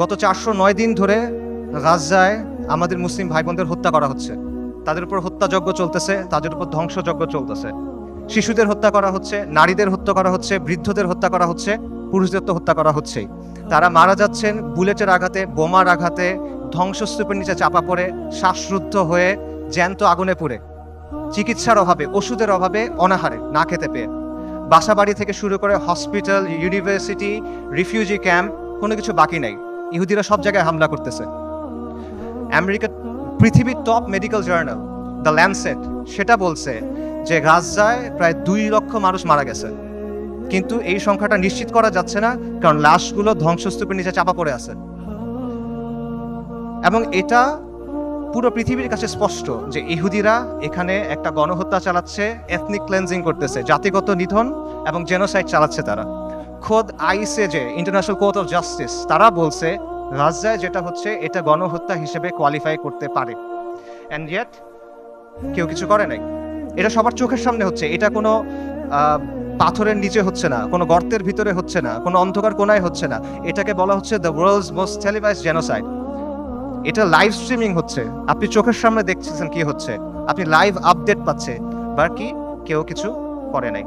গত 409 দিন ধরে গাজায় আমাদের মুসলিম ভাই বোনদের হত্যা করা হচ্ছে, তাদের উপর হত্যাযজ্ঞ চলতেছে, তাদের উপর ধ্বংসযজ্ঞ চলতেছে। শিশুদের হত্যা করা হচ্ছে, নারীদের হত্যা করা হচ্ছে, বৃদ্ধদের হত্যা করা হচ্ছে, পুরুষদের তো হত্যা করা হচ্ছেই। তারা মারা যাচ্ছেন বুলেটের আঘাতে, বোমার আঘাতে, ধ্বংসস্তূপের নিচে চাপা পড়ে, শ্বাসরুদ্ধ হয়ে, জ্যান্ত আগুনে পুড়ে, চিকিৎসার অভাবে, ওষুধের অভাবে, অনাহারে, না খেতে পেয়ে। বাসাবাড়ি থেকে শুরু করে হসপিটাল, ইউনিভার্সিটি, রিফিউজি ক্যাম্প, কোনো কিছু বাকি নাই। ইহুদিরা সব জায়গায় হামলা করতেছে। আমেরিকা, পৃথিবীর top medical journal the Landsat সেটা বলছে যে গাজায় প্রায় 2 লক্ষ মানুষ মারা গেছে, কিন্তু এই সংখ্যাটা নিশ্চিত করা যাচ্ছে না, কারণ লাশগুলো ধ্বংসস্তূপের নিচে চাপা পড়ে আছে। এবং এটা পুরো পৃথিবীর কাছে স্পষ্ট যে ইহুদিরা এখানে একটা গণহত্যা চালাচ্ছে, এথনিক ক্লেন্সিং করতেছে, জাতিগত নিধন এবং জেনোসাইড চালাচ্ছে তারা। খোদ ICJ, international court of justice, তারা বলছে গাজায় যেটা হচ্ছে এটা গণহত্যা হিসেবে কোয়ালিফাই করতে পারে। অ্যান্ড ইয়েট কেউ কিছু করে নাই। এটা সবার চোখের সামনে হচ্ছে। এটা কোনো পাথরের নিচে হচ্ছে না, কোনো গর্তের ভিতরে হচ্ছে না, কোনো অন্ধকার কোনায় হচ্ছে না। এটাকে বলা হচ্ছে the world's most televised genocide. এটা লাইভ স্ট্রিমিং হচ্ছে, আপনি চোখের সামনে দেখছেন কি হচ্ছে, আপনি লাইভ আপডেট পাচ্ছে, বা কি কেউ কিছু করে নাই।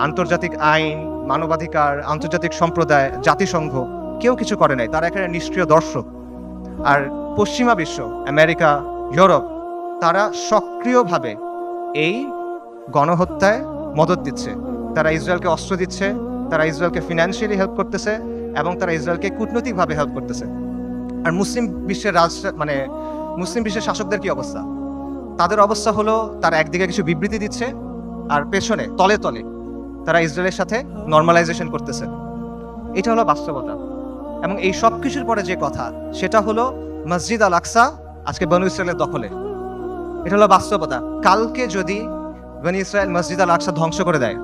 আন্তর্জাতিক আইন, মানবাধিকার, আন্তর্জাতিক সম্প্রদায়, জাতিসংঘ কেউ কিছু করে নাই। তারা এখানে নিষ্ক্রিয় দর্শক। আর পশ্চিমা বিশ্ব, আমেরিকা, ইউরোপ, তারা সক্রিয়ভাবে এই গণহত্যায় মদত দিচ্ছে। তারা ইসরায়েলকে অস্ত্র দিচ্ছে, তারা ইসরায়েলকে ফিনান্সিয়ালি হেল্প করতেছে, এবং তারা ইসরায়েলকে কূটনৈতিকভাবে হেল্প করতেছে। আর মুসলিম বিশ্বের মুসলিম বিশ্বের শাসকদের কি অবস্থা? তাদের অবস্থা হলো তারা একদিকে কিছু বিবৃতি দিচ্ছে, আর পেছনে তলে তলে তারা ইসরায়েলের সাথে নর্মালাইজেশন করতেছে। এটা হলো বাস্তবতা। এবং এই সব কিছুর পরে যে কথা, সেটা হলো মসজিদ আল আকসা আজকে বনু ইসরায়েলের দখলে। এটা হলো বাস্তবতা। কালকে যদি বনু ইসরায়েল মসজিদ আল আকসা ধ্বংস করে দেয়,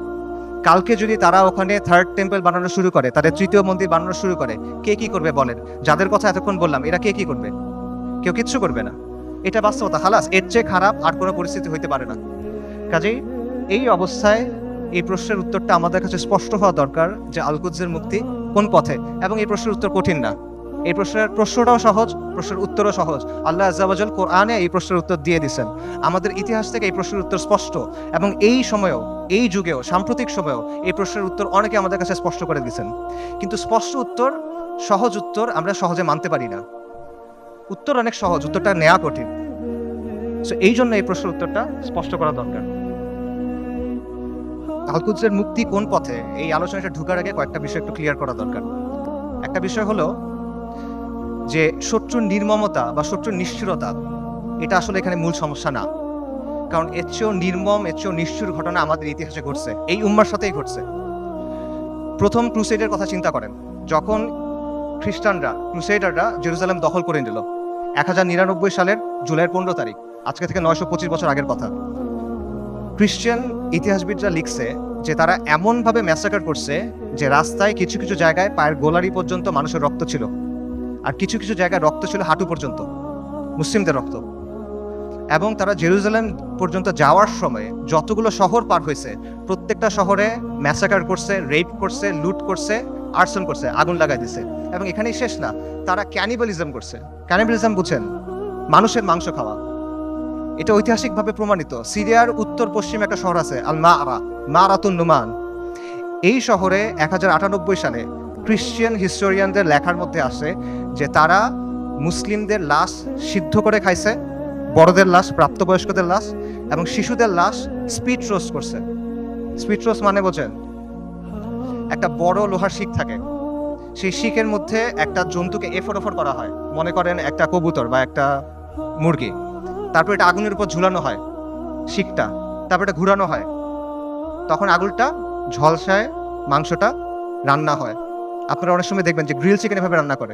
কালকে যদি তারা ওখানে থার্ড টেম্পল বানানো শুরু করে, তাদের তৃতীয় মন্দির বানানো শুরু করে, কে কি করবে বলেন? যাদের কথা এতক্ষণ বললাম, এরা কে কি করবে? কেউ কিচ্ছু করবে না। এটা বাস্তবতা। হালাস, এর চেয়ে খারাপ আর কোনো পরিস্থিতি হইতে পারে না। কাজেই এই অবস্থায় এই প্রশ্নের উত্তরটা আমাদের কাছে স্পষ্ট হওয়া দরকার যে আল কুদসের মুক্তি কোন পথে। এবং এই প্রশ্নের উত্তর কঠিন না। এই প্রশ্নটাও সহজ, প্রশ্নের উত্তরও সহজ। আল্লাহ আজ্জা ওয়া জাল কোরআনে এই প্রশ্নের উত্তর দিয়ে দিয়েছেন। আমাদের ইতিহাস থেকে এই প্রশ্নের উত্তর স্পষ্ট, এবং এই সময়েও, এই যুগেও, সাম্প্রতিক সময়েও এই প্রশ্নের উত্তর অনেকে আমাদের কাছে স্পষ্ট করে দিয়েছেন। কিন্তু স্পষ্ট উত্তর, সহজ উত্তর আমরা সহজে মানতে পারি না। উত্তর অনেক সহজ, উত্তরটা নেওয়া কঠিন। সো এই জন্য এই প্রশ্নের উত্তরটা স্পষ্ট করা দরকার। আল কুদসের মুক্তি কোন পথে, এই আলোচনাটা ঢুকার আগে কয়েকটা বিষয় একটু ক্লিয়ার করা দরকার। একটা বিষয় হলো যে শত্রুর নির্মমতা বা শত্রুর নিষ্ঠুরতা, এটা আসলে এখানে মূল সমস্যা না। কারণ এর চেয়েও নির্মম, এর চেয়েও নিষ্ঠুর ঘটনা আমাদের ইতিহাসে ঘটছে, এই উম্মার সাথেই ঘটছে। প্রথম ক্রুসেডের কথা চিন্তা করেন, যখন ক্রুসেডাররা জেরুজালেম দখল করে নিল 1099 সালের জুলাইয়ের 15 তারিখ, আজকে থেকে 925 বছর আগের কথা। খ্রিস্টান ইতিহাসবিদরা লিখছে যে তারা এমনভাবে ম্যাসাকার করছে যে রাস্তায় কিছু কিছু জায়গায় পায়ের গোলারি পর্যন্ত মানুষের রক্ত ছিল, আর কিছু কিছু জায়গায় রক্ত ছিল হাঁটু পর্যন্ত, মুসলিমদের রক্ত। এবং তারা জেরুজালেম পর্যন্ত যাওয়ার সময় যতগুলো শহর পার হয়েছে, প্রত্যেকটা শহরে ম্যাসাকার করছে, রেপ করছে, লুট করছে, আর্সন করছে, আগুন লাগাই দিছে। এবং এখানেই শেষ না, তারা ক্যানিবালিজম করছে। ক্যানিবালিজম বুঝেন? মানুষের মাংস খাওয়া। এটা ঐতিহাসিকভাবে প্রমাণিত। সিরিয়ার উত্তর পশ্চিমে একটা শহর আছে আল মারাতুন নুমান। এই শহরে 1098 সালে খ্রিস্টান হিস্টোরিয়ানদের লেখার মধ্যে আসে যে তারা মুসলিমদের লাশ সিদ্ধ করে খাইছে, বড়দের লাশ, প্রাপ্তবয়স্কদের লাশ, এবং শিশুদের লাশ স্পিড রোস্ট করছে। স্পিড রোস্ট মানে বোঝেন? একটা বড় লোহার শিক থাকে, সেই শিকের মধ্যে একটা জন্তুকে এফর ওফর করা হয়, মনে করেন একটা কবুতর বা একটা মুরগি। তারপর এটা আগুনের উপর ঝুলানো হয় শিকটা, তারপর এটা ঘুরানো হয়, তখন আগুনটা ঝলসায় মাংসটা রান্না হয়। আপনারা অনেক সময় দেখবেন যে গ্রিল চিকেন এভাবে রান্না করে।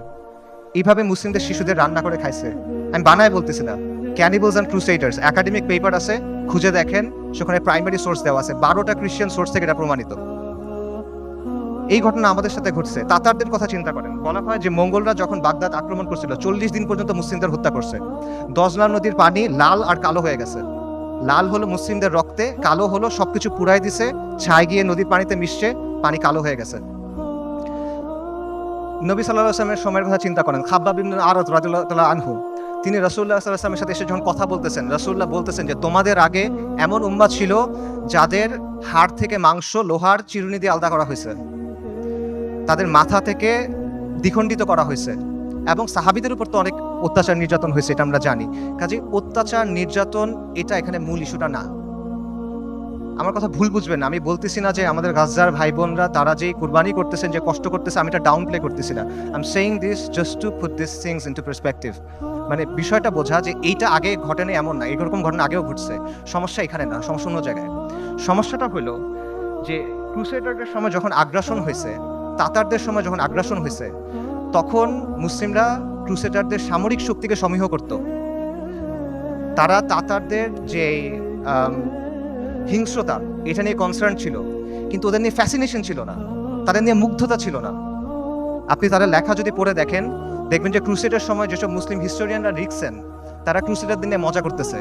এইভাবে মুসলিমদের শিশুদের রান্না করে খাইছে। আমি বানায় বলতেছি না। ক্যানিবালস অ্যান্ড ক্রুসেডার্স একাডেমিক পেপার আছে, খুঁজে দেখেন, সেখানে প্রাইমারি সোর্স দেওয়া আছে, 12টা খ্রিস্টান সোর্স থেকে এটা প্রমাণিত। এই ঘটনা আমাদের সাথে ঘটছে। তাতারদের কথা চিন্তা করেন, বলা হয় যে মঙ্গলরা যখন বাগদাদ আক্রমণ করছিল 40 দিন পর্যন্ত মুসলিমদের হত্যা করছে। দজলা নদীর পানি লাল আর কালো হয়ে গেছে। লাল হলো মুসলিমদের রক্তে, কালো হলো সবকিছু পুরাই দিছে, ছাই গিয়ে নদীর পানিতে মিশছে, পানি কালো হয়ে গেছে। নবী সাল্লাল্লাহু আলাইহি ওয়াসাল্লামের সময়ের কথা চিন্তা করেন। খাব্বাব ইবনে আরাদ রাদিয়াল্লাহু তাআলা আনহু, তিনি রাসূলুল্লাহ সাল্লাল্লাহু আলাইহি ওয়াসাল্লামের সাথে এসে যখন কথা বলতেছেন, রাসূলুল্লাহ বলতেছেন যে তোমাদের আগে এমন উম্মাত ছিল যাদের হাড় থেকে মাংস লোহার চিরুনি দিয়ে আলাদা করা হয়েছে, তাদের মাথা থেকে দ্বিখণ্ডিত করা হয়েছে, এবং সাহাবীদের উপর তো অনেক অত্যাচার নির্যাতন হয়েছে, এটা আমরা জানি। কাজে অত্যাচার নির্যাতন এটা এখানে মূল ইস্যুটা না। আমার কথা ভুল বুঝবেন না, আমি বলতেছি না যে আমাদের গাজ্জার ভাই বোনরা তারা যে কুরবানি করতেছেন, যে কষ্ট করতেছে, আমি এটা ডাউন প্লে করতেছি না। I am saying this just to put this things into perspective. মানে বিষয়টা বোঝা যে এইটা আগে ঘটেনি এমন না, এরকম ঘটনা আগেও ঘটছে। সমস্যা এখানে না, সমস্যা অন্য জায়গায়। সমস্যাটা হলো যে ক্রুসেডারদের সময় যখন আগ্রাসন হয়েছে, তাতারদের সময় যখন আগ্রাসন হয়েছে, তখন মুসলিমরা ক্রুসেডারদের সামরিক শক্তিকে সমীহ করত। তারা তাতারদের যে হিংস্রতা এটা নিয়ে কনসার্ন ছিল, কিন্তু ওদের নিয়ে ফ্যাসিনেশন ছিল না, তাদের নিয়ে মুগ্ধতা ছিল না। আপনি তাদের লেখা যদি পড়ে দেখেন, দেখবেন যে ক্রুসেডের সময় যেসব মুসলিম হিস্টোরিয়ানরা লিখছেন, তারা ক্রুসেডারদের নিয়ে মজা করতেছে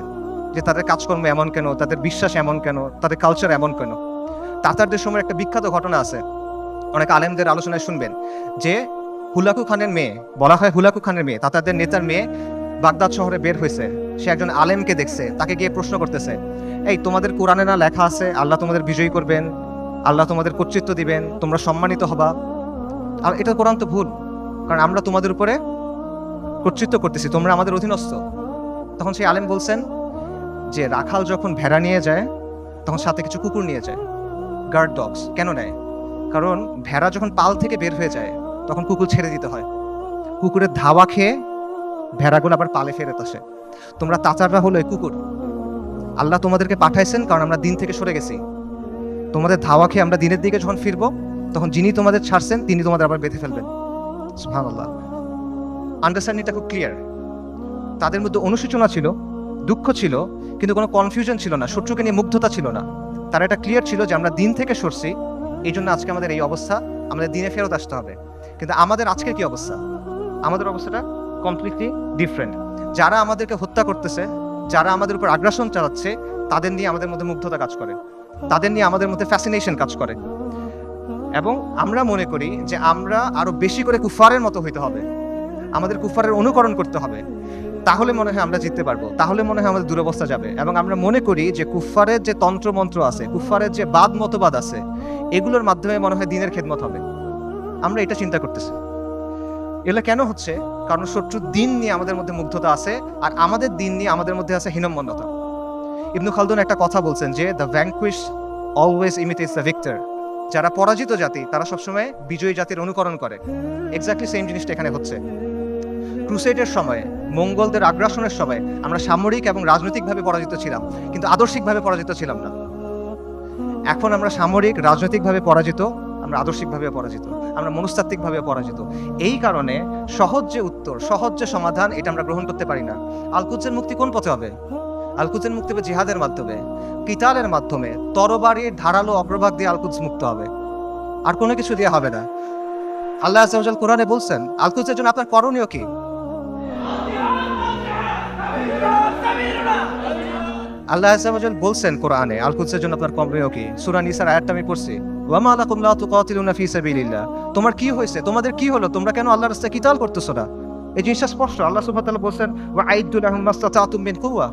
যে তাদের কাজকর্ম এমন কেন, তাদের বিশ্বাস এমন কেন, তাদের কালচার এমন কেন। তাতারদের সময় একটা বিখ্যাত ঘটনা আছে, অনেক আলেমদের আলোচনায় শুনবেন, যে হুলাকু খানের মেয়ে, বলা হয় হুলাকু খানের মেয়ে, তাতারদের নেতার মেয়ে বাগদাদ শহরে বের হয়েছে। সে একজন আলেমকে দেখছে, তাকে গিয়ে প্রশ্ন করতেছে, এই তোমাদের কোরআনে না লেখা আছে আল্লাহ তোমাদের বিজয়ী করবেন, আল্লাহ তোমাদের কর্তৃত্ব দিবেন, তোমরা সম্মানিত হবা? আর এটা কোরআন তো ভুল, কারণ আমরা তোমাদের উপরে কর্তৃত্ব করতেছি, তোমরা আমাদের অধীনস্থ। তখন সেই আলেম বলছেন যে রাখাল যখন ভেড়া নিয়ে যায় তখন সাথে কিছু কুকুর নিয়ে যায়, গার্ড ডগস। কেন নেয়? কারণ ভেড়া যখন পাল থেকে বের হয়ে যায় তখন কুকুর ছেড়ে দিতে হয়, কুকুরের ধাওয়া খেয়ে ভেড়াগুলো আবার পালে ফেরত আসে। তোমরা তাতাররা হলো এই কুকুর, আল্লাহ তোমাদেরকে পাঠাইছেন কারণ আমরা দিন থেকে সরে গেছি। তোমাদের ধাওয়া খেয়ে আমরা দিনের দিকে যখন ফিরবো, তখন যিনি তোমাদের ছাড়ছেন তিনি তোমাদের আবার বেঁধে ফেলবেন। সুবহানাল্লাহ। আন্ডারস্ট্যান্ডিংটা খুব ক্লিয়ার। তাদের মধ্যে অনুশোচনা ছিল, দুঃখ ছিল, কিন্তু কোনো কনফিউশন ছিল না, শত্রুকে নিয়ে মুগ্ধতা ছিল না। তারা এটা ক্লিয়ার ছিল যে আমরা দিন থেকে সরছি, এই জন্য আজকে আমাদের এই অবস্থা, আমাদের দিনে ফেরত আসতে হবে। কিন্তু আমাদের আজকের কি অবস্থা? আমাদের অবস্থাটা কমপ্লিটলি ডিফারেন্ট। যারা আমাদেরকে হত্যা করতেছে, যারা আমাদের উপর আগ্রাসন চালাচ্ছে, তাদের নিয়ে আমাদের মধ্যে মুগ্ধতা কাজ করে, তাদের নিয়ে আমাদের মধ্যে ফ্যাসিনেশন কাজ করে, এবং আমরা মনে করি যে আমরা আরো বেশি করে কুফারের মতো হইতে হবে, আমাদের কুফারের অনুকরণ করতে হবে, তাহলে মনে হয় আমরা জিততে পারবো, তাহলে মনে হয় আমাদের দুরবস্থা যাবে। এবং আমরা মনে করি যে কুফারের যে তন্ত্রমন্ত্র আছে, কুফারের যে বাদ মতবাদ আছে, এগুলোর মাধ্যমে মনে হয় দিনের খেদমত হবে। আমরা এটা চিন্তা করতেছি। এগুলো কেন হচ্ছে? কারণ শত্রুর দিন নিয়ে আমাদের মধ্যে মুগ্ধতা আছে, আর আমাদের দিন নিয়ে আমাদের মধ্যে আছে হীনম্মন্যতা। ইবনু খালদুন একটা কথা বলছেন যে the vanquish always imitates the victor. যারা পরাজিত জাতি তারা সবসময় বিজয়ী জাতির অনুকরণ করে। এক্স্যাক্টলি সেম জিনিসটা এখানে হচ্ছে। ক্রুসেডের সময়, মঙ্গলদের আগ্রাসনের সময় আমরা সামরিক এবং রাজনৈতিকভাবে পরাজিত ছিলাম, কিন্তু আদর্শিকভাবে পরাজিত ছিলাম না। এখন আমরা সামরিক রাজনৈতিকভাবে পরাজিত, আমরা আদর্শিকভাবে পরাজিত, আমরা মনস্তাত্ত্বিকভাবে পরাজিত। এই কারণে সহজ যে উত্তর, সহজ যে সমাধান, এটা আমরা গ্রহণ করতে পারি না। আল-কুদসের মুক্তি কোন পথে হবে? আল-কুদসের মুক্তি হবে জিহাদের মাধ্যমে, কিতালের মাধ্যমে, তরবারির ধারালো অগ্রভাগ দিয়ে আল-কুদস মুক্ত হবে, আর কোনো কিছু দিয়ে হবে না। আল্লাহ আযজা ওয়া জাল কোরআনে বলছেন আল-কুদসের জন্য আপনার করণীয় কি? আল্লাহ আযজা ওয়া জাল বলছেন কোরআনে আল-কুদসের জন্য আপনার করণীয় কি? সূরা নিসার আয়াতটা আমি পড়ছি, ওয়া মা লাকুম লা তুকাতিলুনা ফি সাবিলিল্লাহ। তোমার কি হয়েছে? তোমাদের কি হলো? তোমরা কেন আল্লাহর রাস্তায় কিতাল করতেছো না? এই জিনিসটা স্পষ্ট। আল্লাহ সুবহানাহু ওয়া তাআলা বলছেন ওয়া আইদ্দু লাহুম মাসতাতাতুম মিন কুওয়া,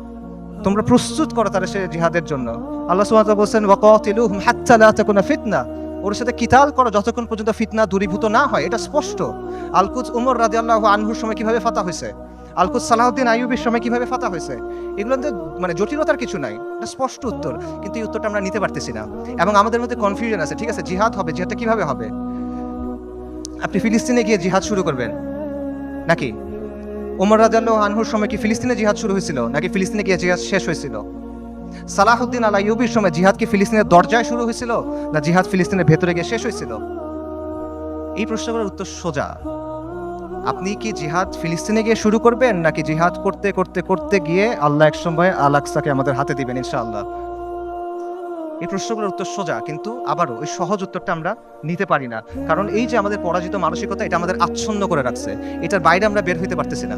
তোমরা প্রস্তুত করো তাদের সে জিহাদের জন্য। আল্লাহ সুবহানাহু ওয়া তাআলা বলছেন ওয়া কাতিলুহুম হাত্তা লা তাকুনা ফিতনা, ওর সাথে কিতাল করো যতক্ষণ পর্যন্ত ফিতনা দূরীভূত না হয়। এটা স্পষ্ট। আল-কুদস উমর রাদিয়াল্লাহু আনহুর সময় কিভাবে ফাতা হয়েছে, আল-কুদস সালাহউদ্দিন আইয়ুবীর সময় কিভাবে ফাতা হয়েছে, এগুলোতে মানে জটিলতার কিছু নাই, এটা স্পষ্ট উত্তর। কিন্তু এই উত্তরটা আমরা নিতে পারতেছি না, এবং আমাদের মধ্যে কনফিউশন আছে। ঠিক আছে, জিহাদ হবে, জিহাদটা কিভাবে হবে? আপনি ফিলিস্তিনে গিয়ে জিহাদ শুরু করবেন নাকি? ওমর রাদিয়াল্লাহু আনহুর সময় কি ফিলিস্তিনে জিহাদ শুরু হয়েছিল, নাকি ফিলিস্তিনে গিয়ে জিহাদ শেষ হয়েছিল? সালাহউদ্দিন আল আইয়ুবীর সময় জিহাদ কি ফিলিস্তিনের দরজায় শুরু হয়েছিল, না জিহাদ ফিলিস্তিনের ভেতরে গিয়ে শেষ হয়েছিল? এই প্রশ্নগুলোর উত্তর সোজা। আপনি কি জিহাদ ফিলিস্তিনে গিয়ে শুরু করবেন, নাকি জিহাদ করতে করতে করতে গিয়ে আল্লাহ এক সময় আল আকসাকে আমাদের হাতে দিবেন ইনশাআল্লাহ? এই প্রশ্নগুলোর উত্তর সোজা, কিন্তু আবারও এই সহজ উত্তরটা আমরা নিতে পারি না। কারণ এই যে আমাদের পরাজিত মানসিকতা, এটা আমাদের আচ্ছন্ন করে রাখছে, এটার বাইরে আমরা বের হইতে পারতেছি না।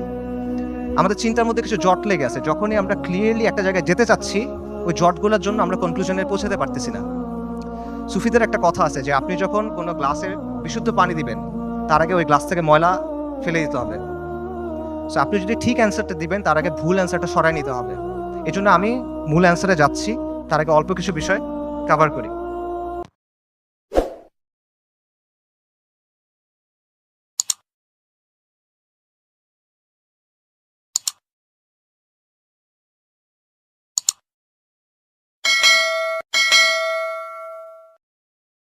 আমাদের চিন্তার মধ্যে কিছু জট লেগে আছে, যখনই আমরা ক্লিয়ারলি একটা জায়গায় যেতে চাচ্ছি, ওই জটগুলোর জন্য আমরা কনক্লুশনে পৌঁছাতে পারতেছি না। সুফিদের একটা কথা আছে যে আপনি যখন কোনো গ্লাসে বিশুদ্ধ পানি দিবেন, তার আগে ওই গ্লাস থেকে ময়লা ফেলে দিতে হবে। সো আপনি যদি ঠিক অ্যান্সারটা দিবেন তার আগে ভুল অ্যান্সারটা সরাই নিতে হবে। এই জন্য আমি মূল অ্যান্সারে যাচ্ছি, তার আগে অল্প কিছু বিষয় কভার করি।